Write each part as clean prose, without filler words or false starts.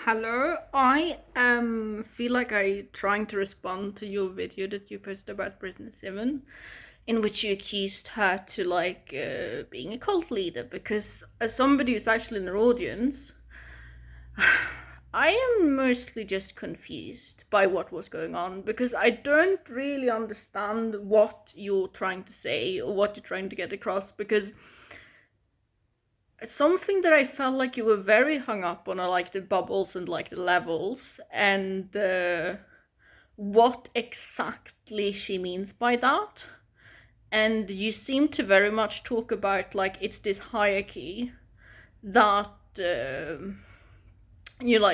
Hello, I feel like I trying to respond to your video that you posted about Brittany Simon, in which you accused her to being a cult leader. Because as somebody who's actually in the audience, I am mostly just confused by what was going on because I don't really understand what you're trying to say or what you're trying to get across. Because something that I felt like you were very hung up on are like the bubbles and like the levels and what exactly she means by that. And you seem to very much talk about like it's this hierarchy that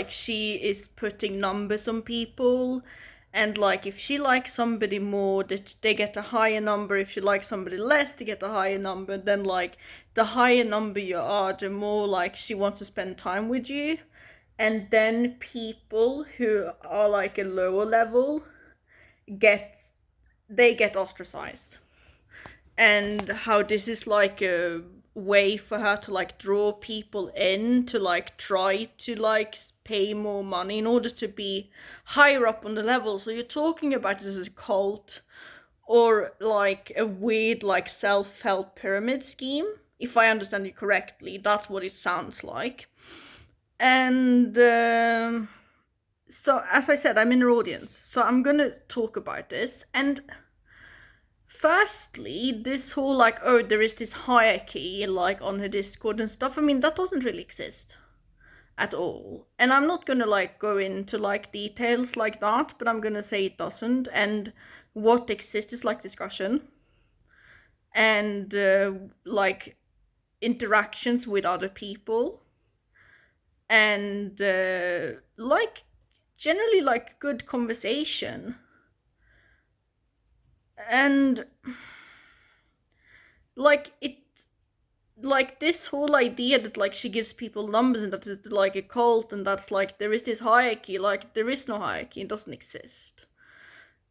she is putting numbers on people, and like if she likes somebody more, that they get a higher number. If she likes somebody less, they get a higher number. Then like the higher number you are, the more like she wants to spend time with you. And then people who are like a lower level get get ostracized. And how this is like a way for her to like draw people in to like try to like pay more money in order to be higher up on the level. So you're talking about this as a cult or like a weird like self-help pyramid scheme. If I understand you correctly, that's what it sounds like. And so as I said, I'm in the audience, so I'm gonna talk about this. And firstly, this whole like, oh, there is this hierarchy like on her Discord and stuff, I mean, that doesn't really exist at all. And I'm not gonna like go into like details like that, but I'm gonna say it doesn't. And what exists is like discussion and like interactions with other people and like generally like good conversation. And like it, like this whole idea that like she gives people numbers and that is like a cult, and that's like there is this hierarchy. Like there is no hierarchy, it doesn't exist.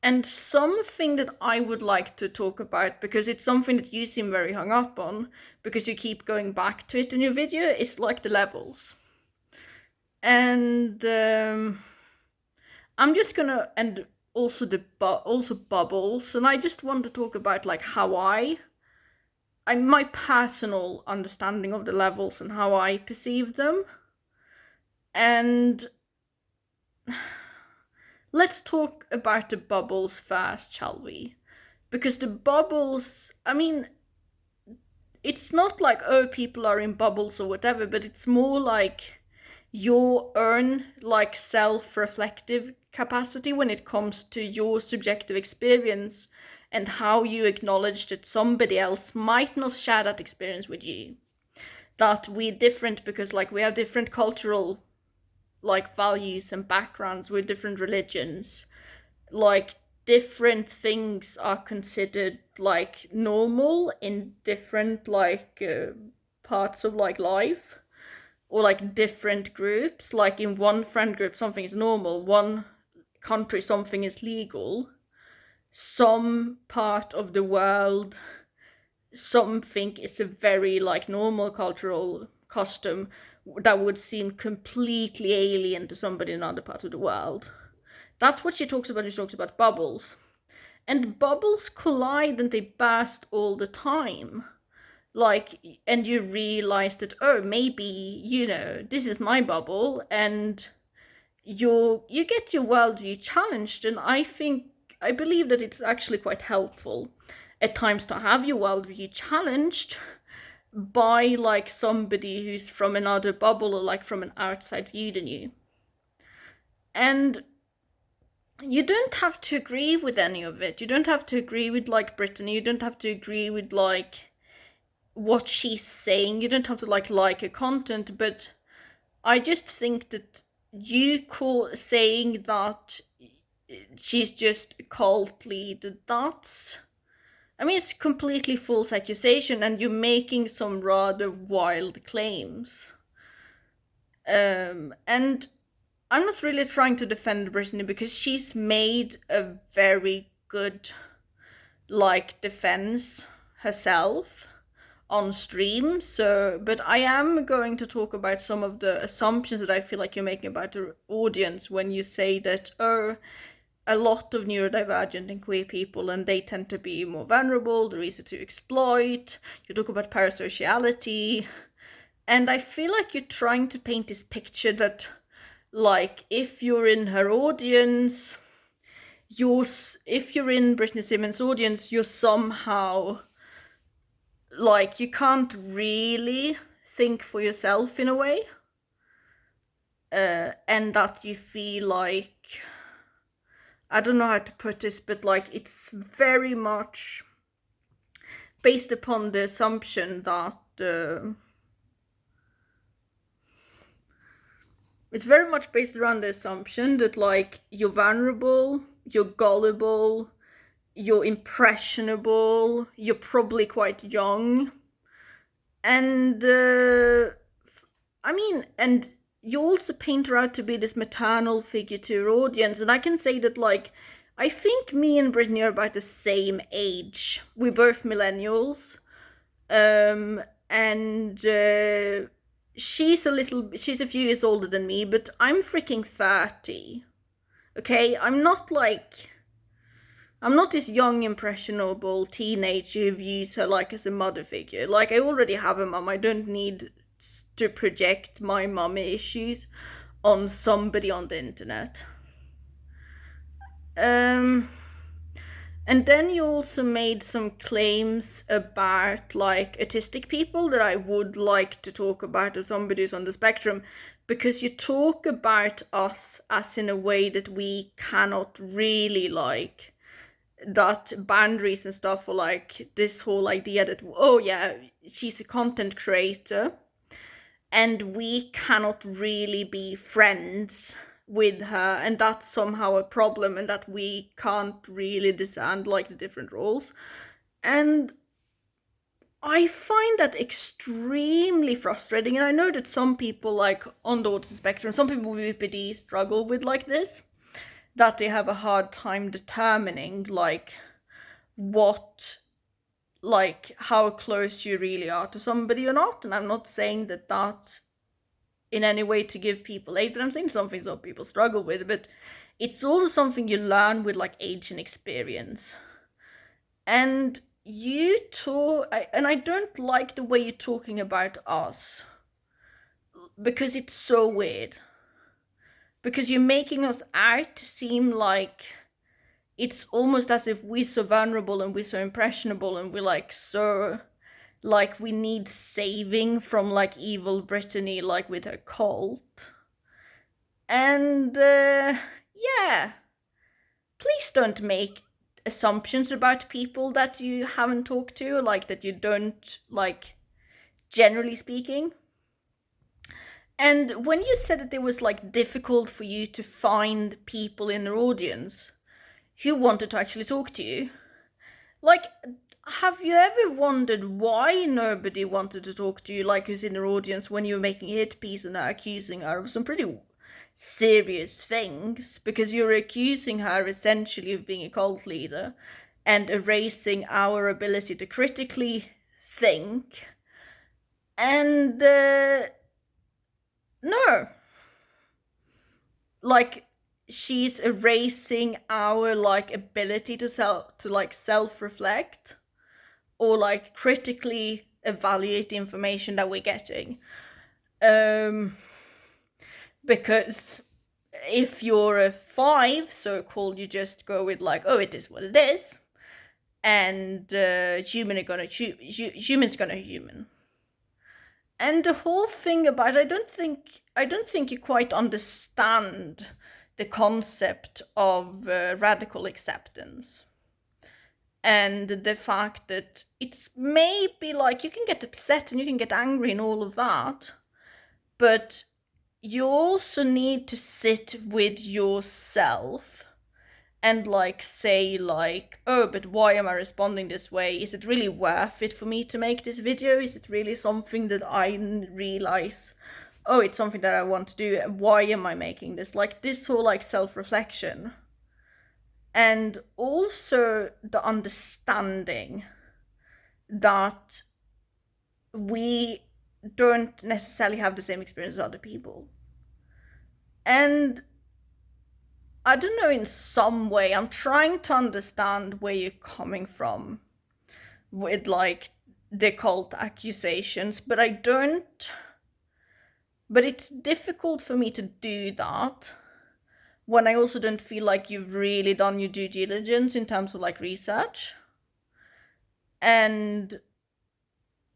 And something that I would like to talk about, because it's something that you seem very hung up on because you keep going back to it in your video, is like the levels. And I'm just gonna, and also also bubbles, and I just want to talk about like how my personal understanding of the levels and how I perceive them. And let's talk about the bubbles first, shall we? Because the bubbles, I mean, it's not like, oh, people are in bubbles or whatever, but it's more like your own like self-reflective capacity when it comes to your subjective experience and how you acknowledge that somebody else might not share that experience with you. That we're different because like we have different cultural like values and backgrounds with different religions. Like different things are considered like normal in different parts of like life, or like different groups. Like in one friend group something is normal, one country something is legal, some part of the world something is a very like normal cultural custom that would seem completely alien to somebody in another part of the world. That's what she talks about when she talks about bubbles. And bubbles collide and they burst all the time. Like, and you realize that, oh, maybe, this is my bubble, and you get your worldview challenged. And I believe that it's actually quite helpful at times to have your worldview challenged by like somebody who's from another bubble or like from an outside view than you. And you don't have to agree with any of it. You don't have to agree with like Brittany. You don't have to agree with like what she's saying. You don't have to like her content. But I just think that you saying that she's just a cult leader, that's, I mean, it's completely false accusation, and you're making some rather wild claims. And I'm not really trying to defend Brittany because she's made a very good like defense herself on stream. So, but I am going to talk about some of the assumptions that I feel like you're making about the audience when you say that, oh, a lot of neurodivergent and queer people, and they tend to be more vulnerable, they're easy to exploit. You talk about parasociality. And I feel like you're trying to paint this picture that, like, if you're in her audience, if you're in Brittany Simon's audience, you're somehow, like, you can't really think for yourself in a way. And that you feel like, I don't know how to put this, but like it's very much based upon the assumption that it's very much based around the assumption that like you're vulnerable, you're gullible, you're impressionable, you're probably quite young, and I mean, and you also paint her out to be this maternal figure to your audience, and I can say that like I think me and Brittany are about the same age. We're both millennials, and she's a few years older than me, but I'm freaking 30. Okay, I'm not this young impressionable teenager who views her like as a mother figure. Like, I already have a mum. I don't need to project my mummy issues on somebody on the internet. And then you also made some claims about like autistic people that I would like to talk about as somebody who's on the spectrum, because you talk about us as in a way that we cannot really like, that boundaries and stuff, or like this whole idea that, oh yeah, she's a content creator and we cannot really be friends with her, and that's somehow a problem, and that we can't really discern like the different roles. And I find that extremely frustrating, and I know that some people like on the autism spectrum, some people with BPD struggle with like this, that they have a hard time determining like what, like how close you really are to somebody or not. And I'm not saying that that's in any way to give people aid, but I'm saying some things that people struggle with, but it's also something you learn with like age and experience. And you talk, and I don't like the way you're talking about us, because it's so weird, because you're making us out to seem like it's almost as if we're so vulnerable and we're so impressionable and we're like so, like we need saving from like evil Brittany, like with her cult. And yeah, please don't make assumptions about people that you haven't talked to, like that you don't like, generally speaking. And when you said that it was like difficult for you to find people in their audience who wanted to actually talk to you, like, have you ever wondered why nobody wanted to talk to you, like who's in their audience, when you were making a hit piece and are accusing her of some pretty serious things? Because you're accusing her essentially of being a cult leader and erasing our ability to critically think. And no, like she's erasing our like ability to self-reflect or like critically evaluate the information that we're getting. Because if you're a 5 so-called, you just go with like, oh, it is what it is, and humans gonna human. And the whole thing about, I don't think you quite understand the concept of radical acceptance. And the fact that it's maybe like you can get upset and you can get angry and all of that, but you also need to sit with yourself and like say like, oh, but why am I responding this way? Is it really worth it for me to make this video? Is it really something that I realize, oh, it's something that I want to do? Why am I making this? Like this whole like self-reflection. And also the understanding that we don't necessarily have the same experience as other people. And I don't know, in some way, I'm trying to understand where you're coming from with like the cult accusations, but I don't. But it's difficult for me to do that when I also don't feel like you've really done your due diligence in terms of like research. And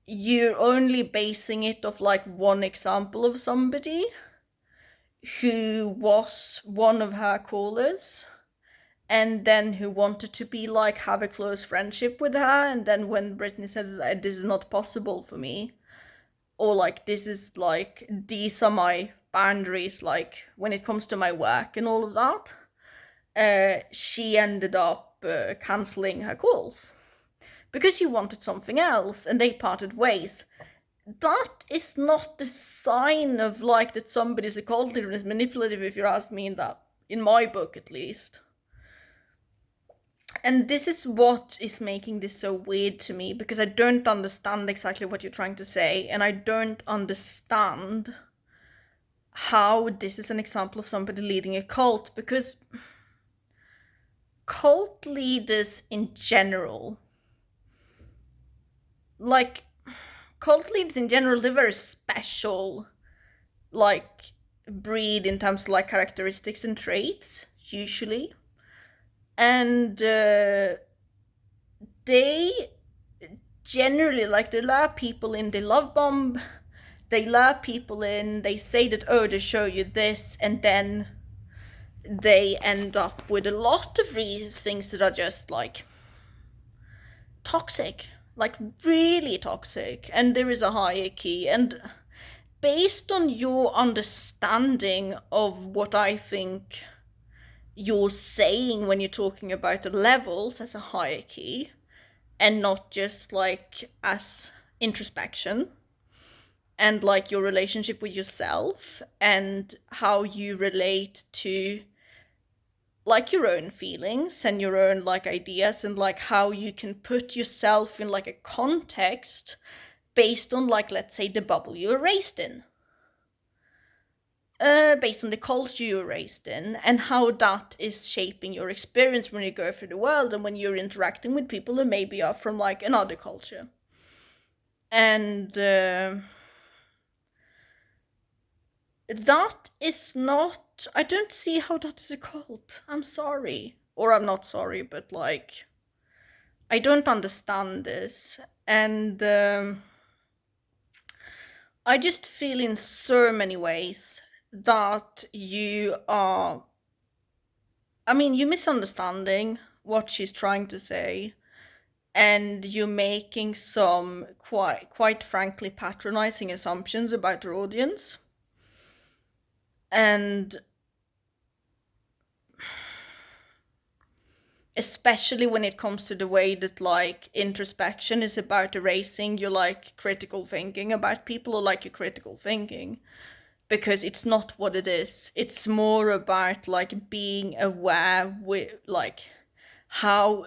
you're only basing it off like one example of somebody who was one of her callers and then who wanted to be like have a close friendship with her, and then when Brittany said this is not possible for me, or like this is like these are my boundaries like when it comes to my work and all of that, she ended up canceling her calls because she wanted something else and they parted ways. That is not the sign of like that somebody's a cult leader and is manipulative, if you ask me, in my book at least. And this is what is making this so weird to me, because I don't understand exactly what you're trying to say, and I don't understand how this is an example of somebody leading a cult, because cult leaders in general, like cult leaders in general, they're very special like breed in terms of like characteristics and traits usually, and they generally like they lure people in, they love bomb, they lure people in, they say that they show you this, and then they end up with a lot of things that are just like toxic, like really toxic, and there is a hierarchy. And based on your understanding of what I think you're saying when you're talking about the levels as a hierarchy and not just like as introspection, and like your relationship with yourself and how you relate to like your own feelings and your own like ideas, and like how you can put yourself in like a context based on like, let's say, the bubble you were raised in, based on the culture you were raised in, and how that is shaping your experience when you go through the world and when you're interacting with people who maybe are from like another culture. And that is not, I don't see how that is a cult. I'm sorry. Or I'm not sorry, but like, I don't understand this. And I just feel in so many ways that you're misunderstanding what she's trying to say, and you're making some quite frankly patronizing assumptions about her audience. And especially when it comes to the way that like introspection is about erasing your like critical thinking about people, or like your critical thinking, because it's not what it is. It's more about like being aware with like how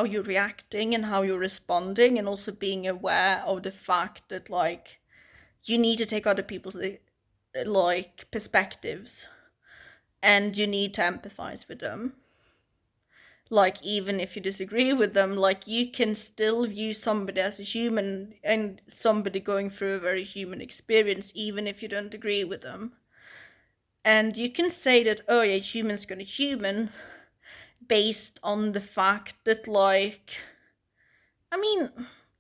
you're reacting and how you're responding, and also being aware of the fact that like you need to take other people's like perspectives, and you need to empathize with them. Like, even if you disagree with them, like you can still view somebody as a human and somebody going through a very human experience, even if you don't agree with them. And you can say that, oh yeah, humans gonna human, based on the fact that like,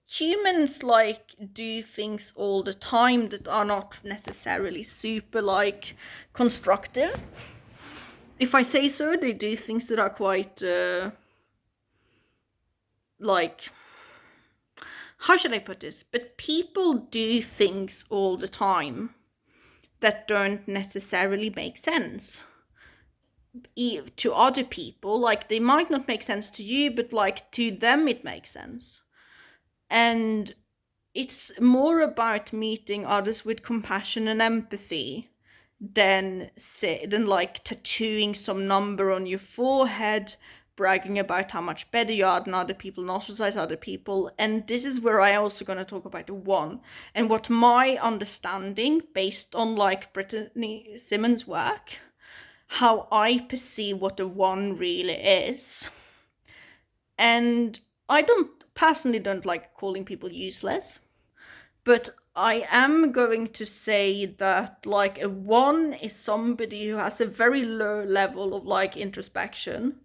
humans like do things all the time that are not necessarily super like constructive. If I say so, they do things that are quite like, how should I put this? But people do things all the time that don't necessarily make sense to other people. Like, they might not make sense to you, but like to them it makes sense. And it's more about meeting others with compassion and empathy than like tattooing some number on your forehead bragging about how much better you are than other people and ostracize other people. And this is where I also going to talk about the one and what my understanding, based on like Brittany Simon's work, how I perceive what the one really is. And I personally don't like calling people useless, but I am going to say that like a one is somebody who has a very low level of like introspection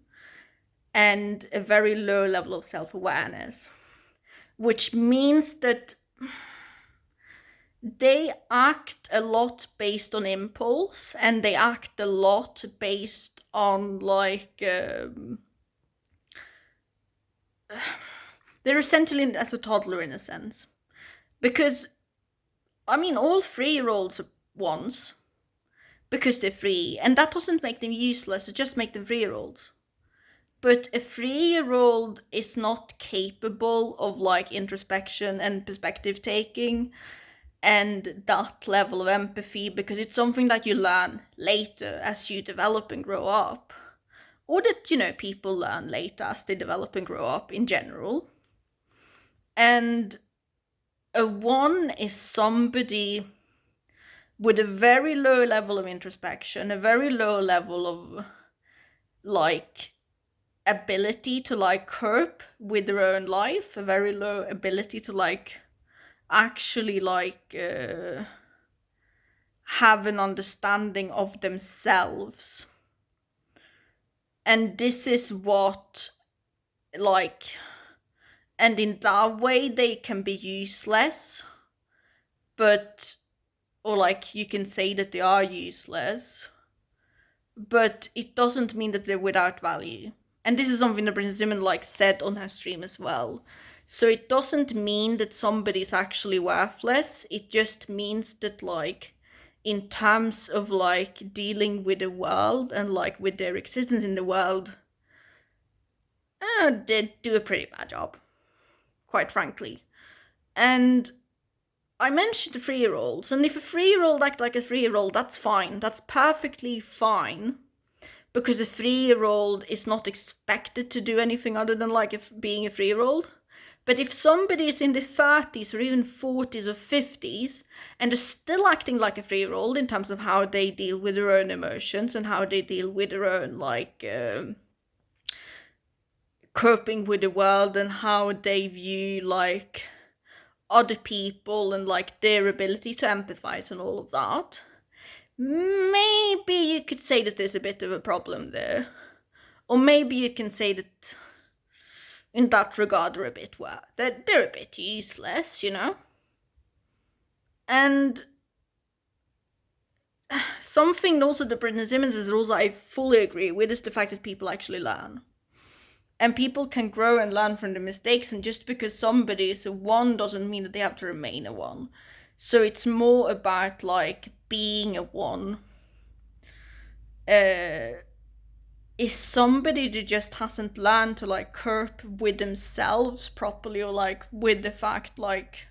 and a very low level of self-awareness, which means that they act a lot based on impulse, and they act a lot based on like they're essentially as a toddler in a sense, because I mean all 3-year-olds are ones because they're free, and that doesn't make them useless, it just makes them 3-year-olds. But a 3-year-old is not capable of like introspection and perspective taking and that level of empathy, because it's something that you learn later as you develop and grow up, or that, you know, people learn later as they develop and grow up in general. And a one is somebody with a very low level of introspection, a very low level of like ability to like cope with their own life, a very low ability to like actually like have an understanding of themselves. And this is what like, and in that way they can be useless, but, or like you can say that they are useless, but it doesn't mean that they're without value. And this is something that Brittany Simon like said on her stream as well. So it doesn't mean that somebody's actually worthless. It just means that like in terms of like dealing with the world and like with their existence in the world, they do a pretty bad job, quite frankly. And I mentioned the 3-year-olds, and if a 3-year-old act like a 3-year-old, that's fine. That's perfectly fine. Because a 3-year-old is not expected to do anything other than like being a 3-year-old. But if somebody is in the 30s or even 40s or 50s and is still acting like a 3-year-old in terms of how they deal with their own emotions and how they deal with their own like coping with the world and how they view like other people and like their ability to empathize and all of that, maybe you could say that there's a bit of a problem there. Or maybe you can say that in that regard they're a bit they're a bit useless, you know? And something also that Brittany Simon says also I fully agree with is the fact that people actually learn. And people can grow and learn from the mistakes, and just because somebody is a one doesn't mean that they have to remain a one. So it's more about like being a one. Is somebody who just hasn't learned to like cope with themselves properly, or like with the fact like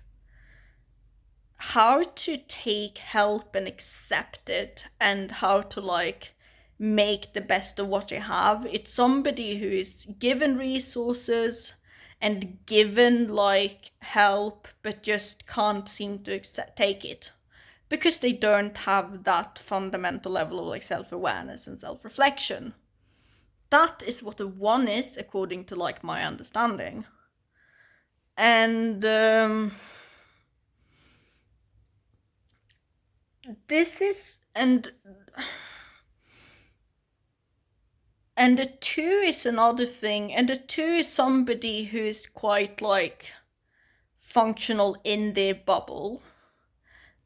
how to take help and accept it and how to like make the best of what you have. It's somebody who is given resources and given like help but just can't seem to take it because they don't have that fundamental level of like self-awareness and self-reflection. That is what a one is, according to like my understanding. And this is and the 2 is another thing, and the 2 is somebody who is quite like functional in their bubble,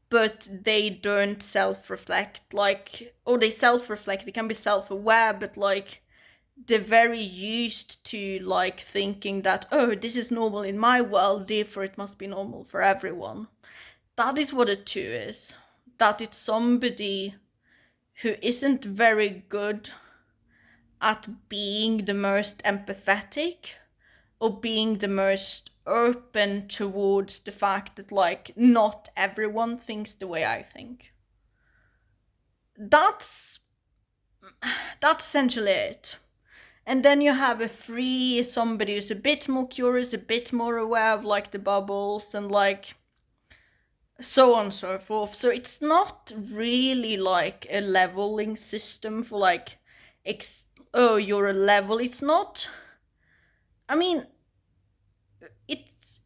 but they don't self-reflect, like, or they self-reflect, they can be self-aware, but like they're very used to like thinking that, oh, this is normal in my world, therefore it must be normal for everyone. That is what a 2 is. That it's somebody who isn't very good at being the most empathetic or being the most open towards the fact that like not everyone thinks the way I think. That's essentially it. And then you have a free somebody who's a bit more curious, a bit more aware of like the bubbles and like so on and so forth. So it's not really like a leveling system for like oh, you're a level. It's not. I mean,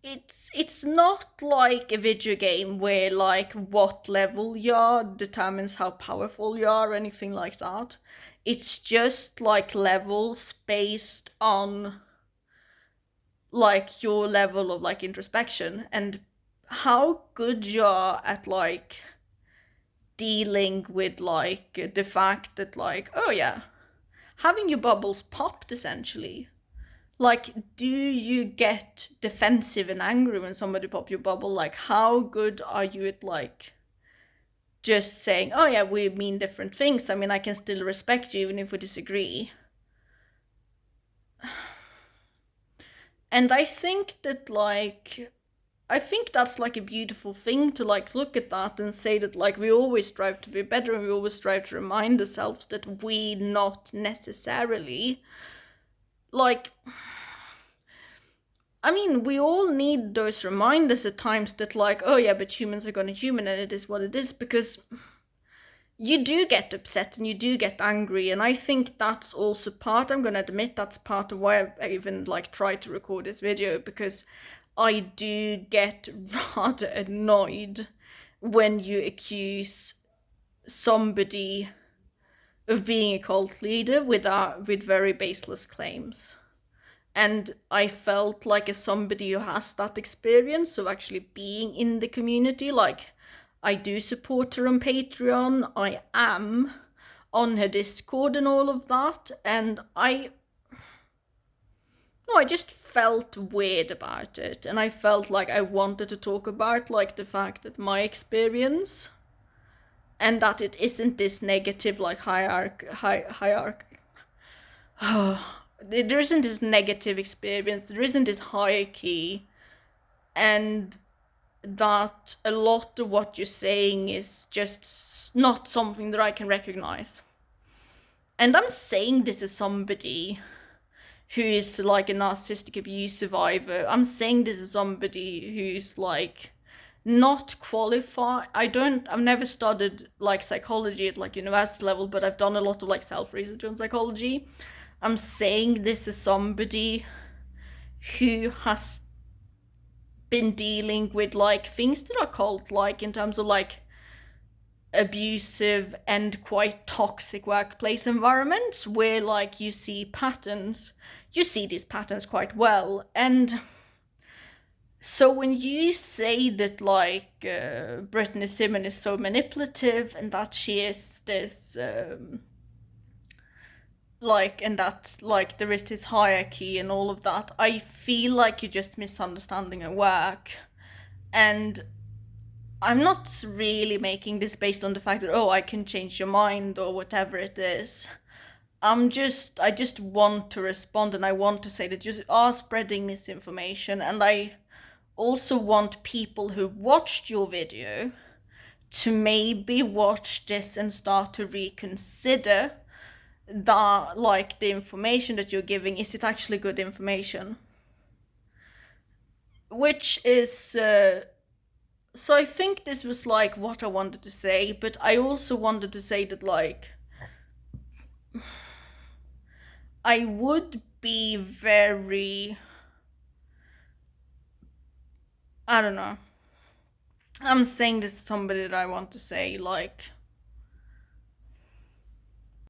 it's not like a video game where like what level you are determines how powerful you are or anything like that. It's just like levels based on like your level of like introspection and how good you are at like dealing with like the fact that like, oh yeah, having your bubbles popped essentially. Like, do you get defensive and angry when somebody pop your bubble? Like, how good are you at like just saying, oh yeah, we mean different things. I mean, I can still respect you even if we disagree. And I think that like I think that's like a beautiful thing to like look at that and say that like we always strive to be better and we always strive to remind ourselves that we not necessarily like I mean, we all need those reminders at times that like, oh yeah, but humans are gonna human and it is what it is, because you do get upset and you do get angry, and I think that's also part, I'm gonna admit that's part of why I even like tried to record this video, because I do get rather annoyed when you accuse somebody of being a cult leader with very baseless claims. And I felt like as somebody who has that experience of actually being in the community, like I do support her on Patreon, I am on her Discord and all of that, and I just felt weird about it, and I felt like I wanted to talk about like the fact that my experience and that it isn't this negative like hierarchy. There isn't this negative experience, there isn't this hierarchy, and that a lot of what you're saying is just not something that I can recognize. And I'm saying this as somebody who is like a narcissistic abuse survivor. I'm saying this as somebody who's like not qualified. I've never studied like psychology at like university level, but I've done a lot of like self-research on psychology. I'm saying this as somebody who has been dealing with like things that are called like in terms of like abusive and quite toxic workplace environments where like you see these patterns quite well. And so when you say that like Brittany Simon is so manipulative and that she is this like and that like there is this hierarchy and all of that, I feel like you're just misunderstanding her work. And I'm not really making this based on the fact that, oh, I can change your mind or whatever it is. I just want to respond, and I want to say that you are spreading misinformation, and I also want people who watched your video to maybe watch this and start to reconsider that, like, the information that you're giving, is it actually good information? Which is so I think this was like what I wanted to say, but I also wanted to say that like I would be very, I don't know, I'm saying this to somebody that I want to say like